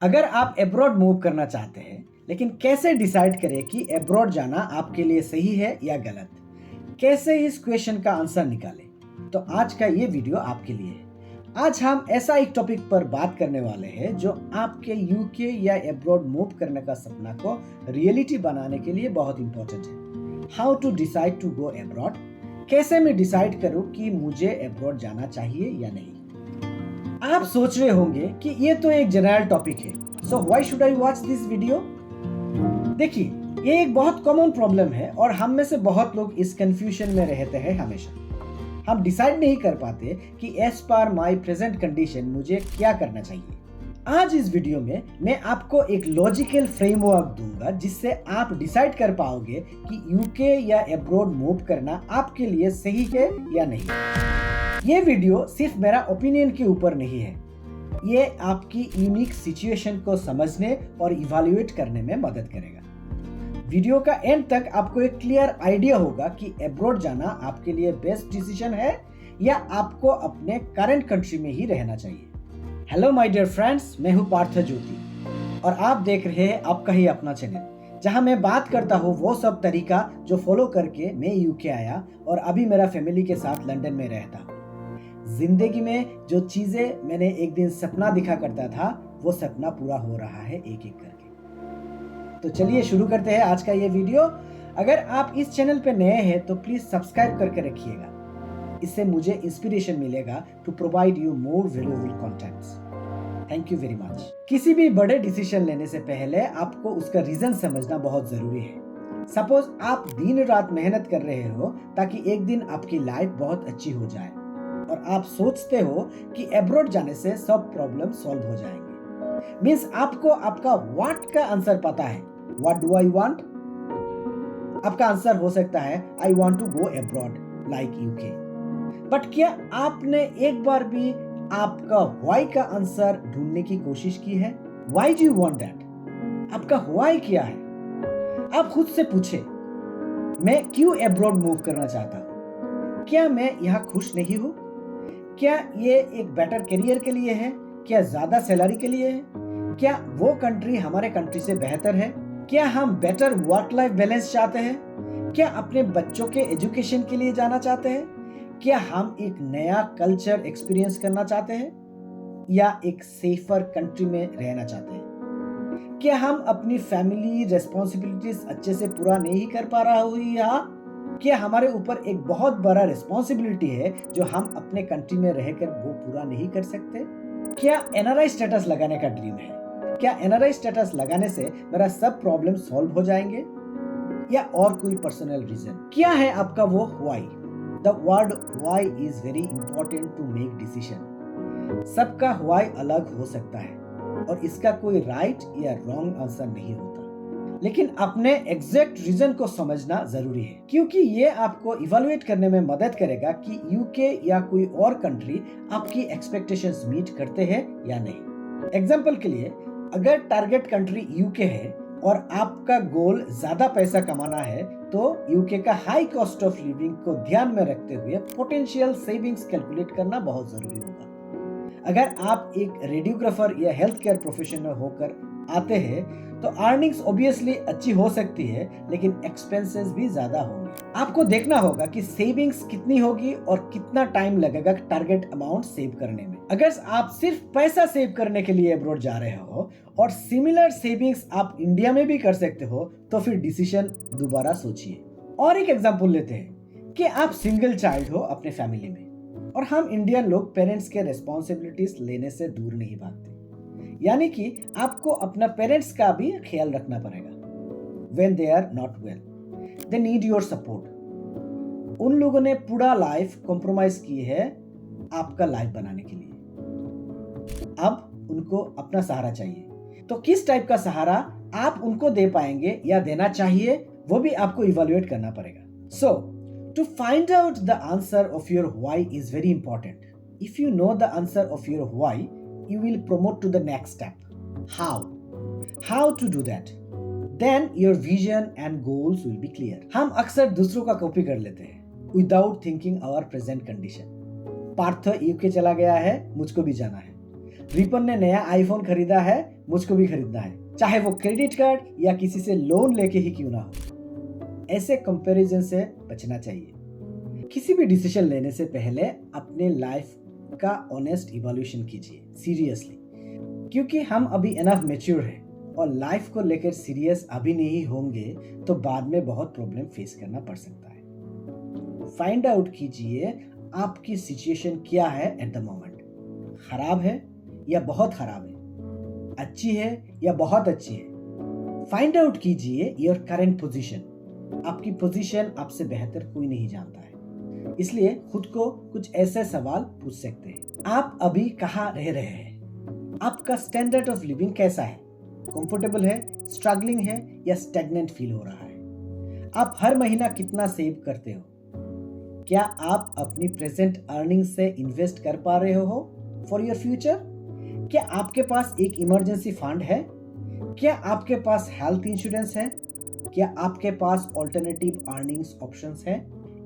अगर आप abroad move करना चाहते हैं, लेकिन कैसे डिसाइड करें कि अब्रॉड जाना आपके लिए सही है या गलत, कैसे इस क्वेश्चन का आंसर निकालें, तो आज का ये वीडियो आपके लिए है। आज हम ऐसा एक टॉपिक पर बात करने वाले हैं जो आपके यूके या अब्रॉड मूव करने का सपना को रियलिटी बनाने के लिए बहुत इंपॉर्टेंट है। How to decide to go abroad, कैसे मैं डिसाइड करूं कि मुझे अब्रॉड जाना चाहिए या नहीं। आप सोच रहे होंगे कि ये तो एक जनरल टॉपिक है, so why should I watch this video. देखिए, ये एक बहुत कॉमन प्रॉब्लम है और हम में से बहुत लोग इस कंफ्यूजन में रहते हैं हमेशा। हम डिसाइड नहीं कर पाते कि as per my present condition मुझे क्या करना चाहिए। आज इस वीडियो में मैं आपको एक लॉजिकल फ्रेमवर्क दूंगा जिससे आप डिसाइड कर पाओगे कि यूके या अब्रॉड मूव करना आपके लिए सही है या नहीं। ये वीडियो सिर्फ मेरा ओपिनियन के ऊपर नहीं है, ये आपकी यूनिक सिचुएशन को समझने और इवैल्यूएट करने में मदद करेगा। वीडियो का एंड तक आपको एक क्लियर आइडिया होगा कि अब्रॉड जाना आपके लिए बेस्ट डिसीजन है या आपको अपने करंट कंट्री में ही रहना चाहिए। हेलो माय डियर फ्रेंड्स, मैं हूं पार्थ ज्योति और आप देख रहे हैं आपका ही अपना चैनल, जहां मैं बात करता हूं वो सब तरीका जो फॉलो करके मैं यूके आया और अभी मेरा फैमिली के साथ लंदन में रहता हूं। जिंदगी में जो चीजें मैंने एक दिन सपना दिखा करता था, वो सपना पूरा हो रहा है एक एक करके। तो चलिए शुरू करते हैं आज का ये वीडियो। अगर आप इस चैनल पे नए हैं तो प्लीज सब्सक्राइब करके रखिएगा, इससे मुझे इंस्पिरेशन मिलेगा to provide you more valuable contents. Thank you very much. किसी भी बड़े डिसीजन लेने से पहले आपको उसका रीजन समझना बहुत जरूरी है। सपोज आप दिन रात मेहनत कर रहे हो ताकि एक दिन आपकी लाइफ बहुत अच्छी हो जाए और आप सोचते हो कि अब्रॉड जाने से सब प्रॉब्लम सॉल्व हो जाएंगे। मींस आपको आपका व्हाट का आंसर पता है। What do I want? आपका आंसर हो सकता है I want to go abroad like UK. But क्या आपने एक बार भी आपका व्हाई का आंसर ढूंढने की कोशिश की है? Why do you want that? आपका व्हाई क्या है? आप खुद से पूछे, मैं क्यों अब्रॉड मूव करना चाहता हूं? क्या मैं यहाँ खुश नहीं हूं? क्या ये एक बेटर करियर के लिए है? क्या ज्यादा सैलरी के लिए है? क्या वो कंट्री हमारे कंट्री से बेहतर है? क्या हम बेटर वर्क लाइफ बैलेंस चाहते हैं? क्या अपने बच्चों के एजुकेशन के लिए जाना चाहते हैं? क्या हम एक नया कल्चर एक्सपीरियंस करना चाहते हैं या एक सेफर कंट्री में रहना चाहते हैं? क्या हम अपनी फैमिली रेस्पॉन्सिबिलिटीज अच्छे से पूरा नहीं कर पा रहा हो या क्या हमारे ऊपर एक बहुत बड़ा रिस्पॉन्सिबिलिटी है जो हम अपने कंट्री में रहकर वो पूरा नहीं कर सकते? क्या एनआरआई स्टेटस लगाने का ड्रीम है? क्या एनआरआई स्टेटस लगाने से मेरा सब प्रॉब्लम सॉल्व हो जाएंगे या और कोई पर्सनल रीजन? क्या है आपका वो why? The word why is very important to make decision. सबका व्हाई अलग हो सकता है और इसका कोई राइट या रॉन्ग आंसर नहीं होता, लेकिन अपने एग्जैक्ट रीजन को समझना जरूरी है क्योंकि ये आपको इवैल्यूएट करने में मदद करेगा कि यूके या कोई और कंट्री आपकी एक्सपेक्टेशंस मीट करते हैं या नहीं। एग्जांपल के लिए, अगर टारगेट कंट्री यूके है और आपका गोल ज्यादा पैसा कमाना है तो यूके का हाई कॉस्ट ऑफ लिविंग को ध्यान में रखते हुए पोटेंशियल सेविंग्स कैलकुलेट करना बहुत जरूरी होगा। अगर आप एक रेडियोग्राफर या हेल्थ केयर प्रोफेशनल होकर आते हैं तो अर्निंग्स ऑब्वियसली अच्छी हो सकती है, लेकिन एक्सपेंसेस भी ज्यादा होंगे। आपको देखना होगा कि सेविंग्स कितनी होगी और कितना टाइम लगेगा टारगेट अमाउंट सेव करने में। अगर आप सिर्फ पैसा सेव करने के लिए अब्रॉड जा रहे हो और सिमिलर सेविंग्स आप इंडिया में भी कर सकते हो तो फिर डिसीजन दोबारा सोचिए। और एक एग्जांपल लेते हैं कि आप सिंगल चाइल्ड हो अपने फैमिली में और हम इंडियन लोग पेरेंट्स के रेस्पॉन्सिबिलिटीज लेने से दूर नहीं भागते, यानी कि आपको अपना पेरेंट्स का भी ख्याल रखना पड़ेगा। When they are not well, they need your support। उन लोगों ने पूरा लाइफ कॉम्प्रोमाइज की है आपका लाइफ बनाने के लिए। अब उनको अपना सहारा चाहिए, तो किस टाइप का सहारा आप उनको दे पाएंगे या देना चाहिए, वो भी आपको इवैल्यूएट करना पड़ेगा। So, to find out the answer of your why is very important. If you know the answer of your why, you will promote to the next step. How to do that? Then your vision and goals will be clear. हम अक्सर दूसरों का copy कर लेते हैं without thinking our present condition. Parth UK चला गया है, मुझको भी जाना है। रिपन ने नया आईफोन खरीदा है, मुझको भी खरीदना है, चाहे वो क्रेडिट कार्ड या किसी से लोन लेके ही क्यों ना हो। ऐसे कंपैरिजन से बचना चाहिए। किसी भी डिसीजन लेने से पहले अपने लाइफ का ऑनेस्ट इवैल्यूएशन कीजिए सीरियसली, क्योंकि हम अभी एनफ मैच्योर हैं और लाइफ को लेकर सीरियस अभी नहीं होंगे तो बाद में बहुत प्रॉब्लम फेस करना पड़ सकता है। फाइंड आउट कीजिए आपकी सिचुएशन क्या है एट द मोमेंट, खराब है या बहुत खराब है, अच्छी है या बहुत अच्छी है। फाइंड आउट कीजिए योर करंट पोजीशन। आपकी पोजीशन आपसे बेहतर कोई नहीं जानता है, इसलिए खुद को कुछ ऐसे सवाल पूछ सकते हैं। आप अभी कहाँ रह रहे हैं? आपका स्टैंडर्ड ऑफ लिविंग कैसा है? कंफर्टेबल है, स्ट्रगलिंग है या स्टैग्नेंट फील हो रहा है? आप हर महीना कितना सेव करते हो? क्या आप अपनी प्रेजेंट अर्निंग से इन्वेस्ट कर पा रहे हो फॉर योर फ्यूचर? क्या आपके पास एक इमरजेंसी फंड है? क्या आपके पास हेल्थ इंश्योरेंस है? क्या आपके पास ऑल्टरनेटिव अर्निंग्स ऑप्शंस है?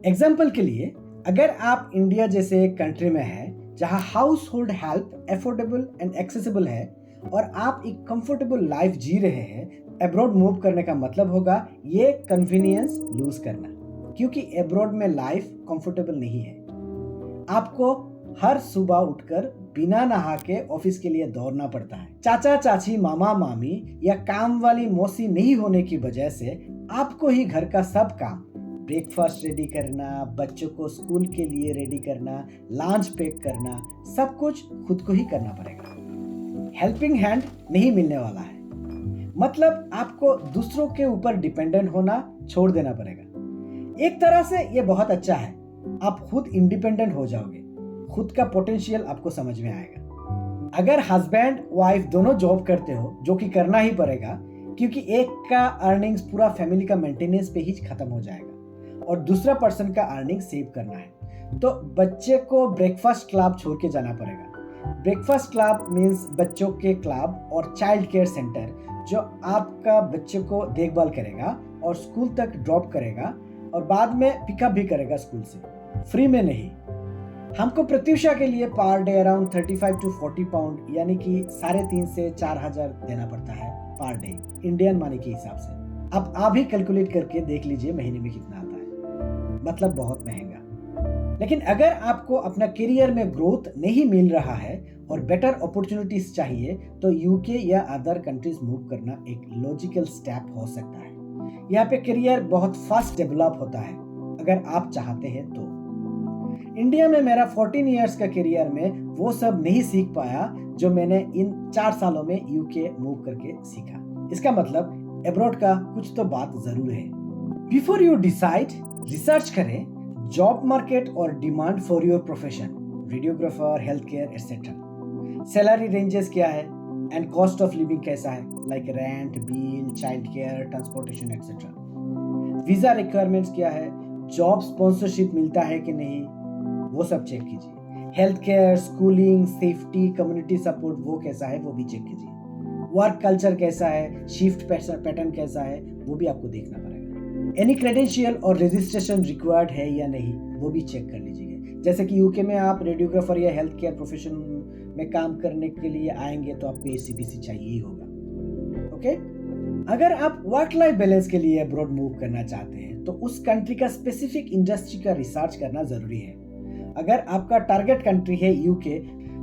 एग्जाम्पल के लिए, अगर आप इंडिया जैसे एक कंट्री में हैं जहां house hold help affordable and accessible है और आप एक कंफर्टेबल लाइफ जी रहे हैं, अब्रॉड मूव करने का मतलब होगा ये कन्वीनियंस लूज करना, क्योंकि अब्रॉड में लाइफ कंफर्टेबल नहीं है। आपको हर सुबह उठकर बिना नहा के ऑफिस के लिए दौड़ना पड़ता है। चाचा चाची, मामा मामी या काम वाली मौसी नहीं होने की वजह से आपको ही घर का सब काम, ब्रेकफास्ट रेडी करना, बच्चों को स्कूल के लिए रेडी करना, लंच पैक करना, सब कुछ खुद को ही करना पड़ेगा। हेल्पिंग हैंड नहीं मिलने वाला है, मतलब आपको दूसरों के ऊपर डिपेंडेंट होना छोड़ देना पड़ेगा। एक तरह से ये बहुत अच्छा है, आप खुद इंडिपेंडेंट हो जाओगे, खुद का पोटेंशियल आपको समझ में आएगा। अगर हस्बैंड वाइफ दोनों जॉब करते हो, जो कि करना ही पड़ेगा क्योंकि एक का अर्निंग्स पूरा फैमिली का मेंटेनेंस पे ही खत्म हो जाएगा और दूसरा पर्सन का अर्निंग सेव करना है, तो बच्चे को ब्रेकफास्ट क्लब छोड़ के जाना पड़ेगा। ब्रेकफास्ट क्लब मीन्स बच्चों के क्लब और चाइल्ड केयर सेंटर जो आपका बच्चे को देखभाल करेगा और स्कूल तक ड्रॉप करेगा और बाद में पिकअप भी करेगा स्कूल से, फ्री में नहीं। हमको प्रत्युषा के लिए per day around 35 to 40 pound यानी कि 3,500 से 4,000 देना पड़ता है पर डे, इंडियन मनी के हिसाब से। अब आप ही कैलकुलेट करके देख लीजिए महीने में कितना आता है, मतलब बहुत महंगा। लेकिन अगर आपको अपना करियर में ग्रोथ नहीं मिल रहा है और बेटर अपॉर्चुनिटीज चाहिए तो यूके या अदर कंट्रीज मूव करना एक लॉजिकल स्टेप हो सकता है। यहाँ पे करियर बहुत फास्ट डेवलप होता है अगर आप चाहते हैं तो। इंडिया में मेरा 14 इयर्स का करियर में वो सब नहीं सीख पाया जो मैंने इन 4 सालों में यूके मूव करके सीखा। इसका मतलब अब्रॉड का कुछ तो बात जरूर है। बिफोर यू डिसाइड, रिसर्च करें जॉब मार्केट और demand for your profession, videographer, health care etcetera. Salary ranges क्या है एंड कॉस्ट ऑफ लिविंग कैसा है, like rent, bill, child care, transportation etcetera. Visa requirements क्या है, जॉब स्पॉन्सरशिप मिलता है कि नहीं, वो सब चेक कीजिए। Health care, schooling, safety, community support वो कैसा है वो भी चेक कीजिए। वर्क कल्चर कैसा है, शिफ्ट पैटर्न कैसा है, वो भी आपको देखना पड़ेगा। एनी क्रेडेंशियल और रजिस्ट्रेशन रिक्वायर्ड है या नहीं वो भी चेक कर लीजिएगा। जैसे कि यूके में आप रेडियोग्राफर या हेल्थ केयर प्रोफेशन में काम करने के लिए आएंगे तो आपको एसीपीसी चाहिए ही होगा। ओके, अगर आप वर्क लाइफ बैलेंस के लिए अब्रॉड मूव करना चाहते हैं तो उस कंट्री का स्पेसिफिक इंडस्ट्री का रिसर्च करना जरूरी है। अगर आपका टारगेट कंट्री है यूके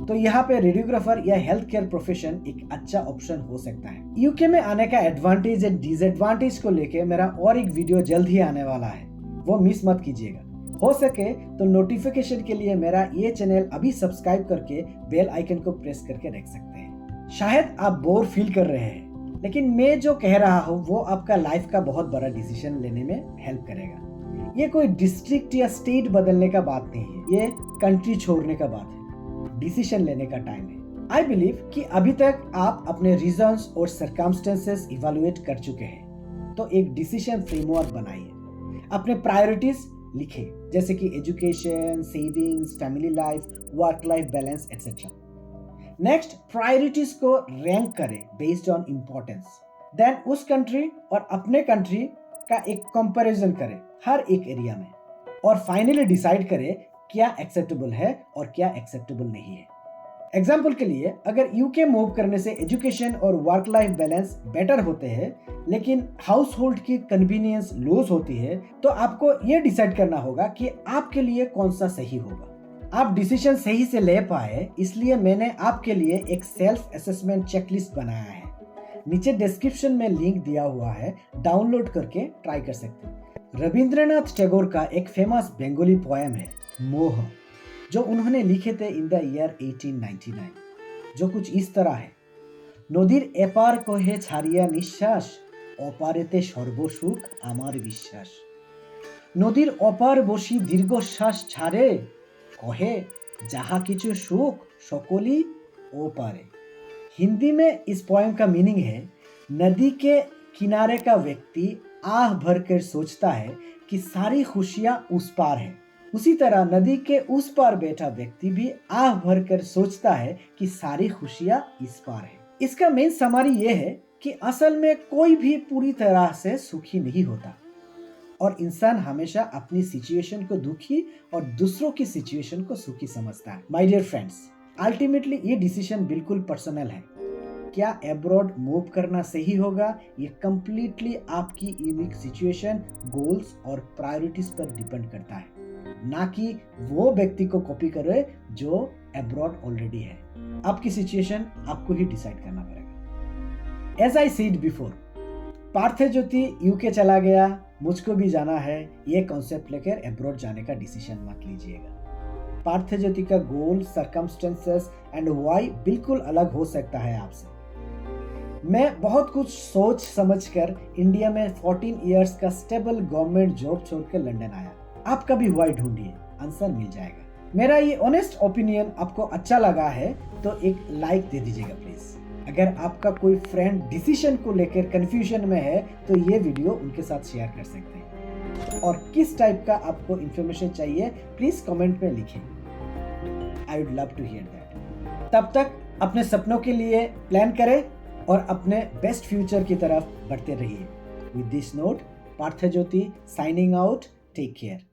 तो यहाँ पे रेडियोग्राफर या हेल्थ केयर प्रोफेशन एक अच्छा ऑप्शन हो सकता है। यूके में आने का एडवांटेज एंड डिसएडवांटेज को लेके मेरा और एक वीडियो जल्द ही आने वाला है, वो मिस मत कीजिएगा। हो सके तो नोटिफिकेशन के लिए मेरा ये चैनल अभी सब्सक्राइब करके बेल आइकन को प्रेस करके रख सकते हैं। शायद आप बोर फील कर रहे हैं, लेकिन मैं जो कह रहा हूँ वो आपका लाइफ का बहुत बड़ा डिसीजन लेने में हेल्प करेगा। ये कोई डिस्ट्रिक्ट या स्टेट बदलने का बात नहीं है, ये कंट्री छोड़ने का बात है, डिसीजन लेने का टाइम है। आई बिलीव कि अभी तक आप अपने रीजंस और सर्कमस्टेंसेस इवैल्यूएट कर चुके हैं, तो एक डिसीजन फ्रेमवर्क बनाइए। अपने प्रायोरिटीज लिखे, जैसे कि education, savings, family life, work life balance etcetera. Next, priorities को रैंक करें बेस्ड ऑन इंपॉर्टेंस। देन उस कंट्री और अपने कंट्री का एक कंपैरिजन करें हर एक एरिया में, और फाइनली डिसाइड करें क्या एक्सेप्टेबल है और क्या एक्सेप्टेबल नहीं है। एग्जाम्पल के लिए, अगर यूके मूव करने से एजुकेशन और वर्क लाइफ बैलेंस बेटर होते हैं लेकिन हाउस होल्ड की कन्वीनियंस लूज होती है, तो आपको यह डिसाइड करना होगा कि आपके लिए कौन सा सही होगा। आप डिसीजन सही से ले पाए, इसलिए मैंने आपके लिए एक सेल्फ असेसमेंट चेकलिस्ट बनाया है। नीचे डिस्क्रिप्शन में लिंक दिया हुआ है, डाउनलोड करके ट्राई कर सकते हैं। रविंद्रनाथ टैगोर का एक फेमस बंगाली पोएम है मोह, जो उन्होंने लिखे थे इन द ईयर 1899, जो कुछ इस तरह है। नदीर एपार कहे छाड़िया निश्वास, अपारेते सर्वसुख आमार विश्वास। नदीर अपार बसी दीर्घश्वास छाड़े, कहे जहा किछु सुख सकली ओपारे। हिंदी में इस पोएम का मीनिंग है, नदी के किनारे का व्यक्ति आह भरकर सोचता है कि सारी खुशियां उस पार है, उसी तरह नदी के उस पार बैठा व्यक्ति भी आह भरकर सोचता है कि सारी खुशियां इस पार है। इसका मेन समरी यह है कि असल में कोई भी पूरी तरह से सुखी नहीं होता और इंसान हमेशा अपनी सिचुएशन को दुखी और दूसरों की सिचुएशन को सुखी समझता है। माय डियर फ्रेंड्स, अल्टीमेटली ये डिसीजन बिल्कुल पर्सनल है। क्या अब्रॉड मूव करना सही होगा, ये कंप्लीटली आपकी यूनिक सिचुएशन, गोल्स और प्रायोरिटीज पर डिपेंड करता है, ना कि वो व्यक्ति को कॉपी करे जो अब्रॉड ऑलरेडी है। आपकी सिचुएशन आपको ही डिसाइड करना पड़ेगा। As I said before, Parth Jyoti UK चला गया, मुझको भी जाना है, ये कॉन्सेप्ट लेकर अब्रॉड जाने का डिसीजन मत लीजिएगा। पार्थ ज्योति का गोल, सर्कमस्टेंसेस एंड व्हाई बिल्कुल अलग हो सकता है आपसे। मैं बहुत कुछ सोच समझकर इंडिया में 14 इयर्स का स्टेबल गवर्नमेंट जॉब छोड़कर लंदन आया। आपका भी व्हाई ढूंढिए, आंसर मिल जाएगा। मेरा ये ऑनेस्ट ओपिनियन आपको अच्छा लगा है तो एक लाइक दे दीजिएगा प्लीज। अगर आपका कोई फ्रेंड डिसीजन को लेकर कंफ्यूजन में है तो ये वीडियो उनके साथ शेयर कर सकते हैं। और किस टाइप का आपको इंफॉर्मेशन चाहिए प्लीज कमेंट में लिखें, I would love to hear that. तब तक अपने सपनों के लिए प्लान करें और अपने बेस्ट फ्यूचर की तरफ बढ़ते रहिए। With this note, Parth Jyoti signing out. Take care.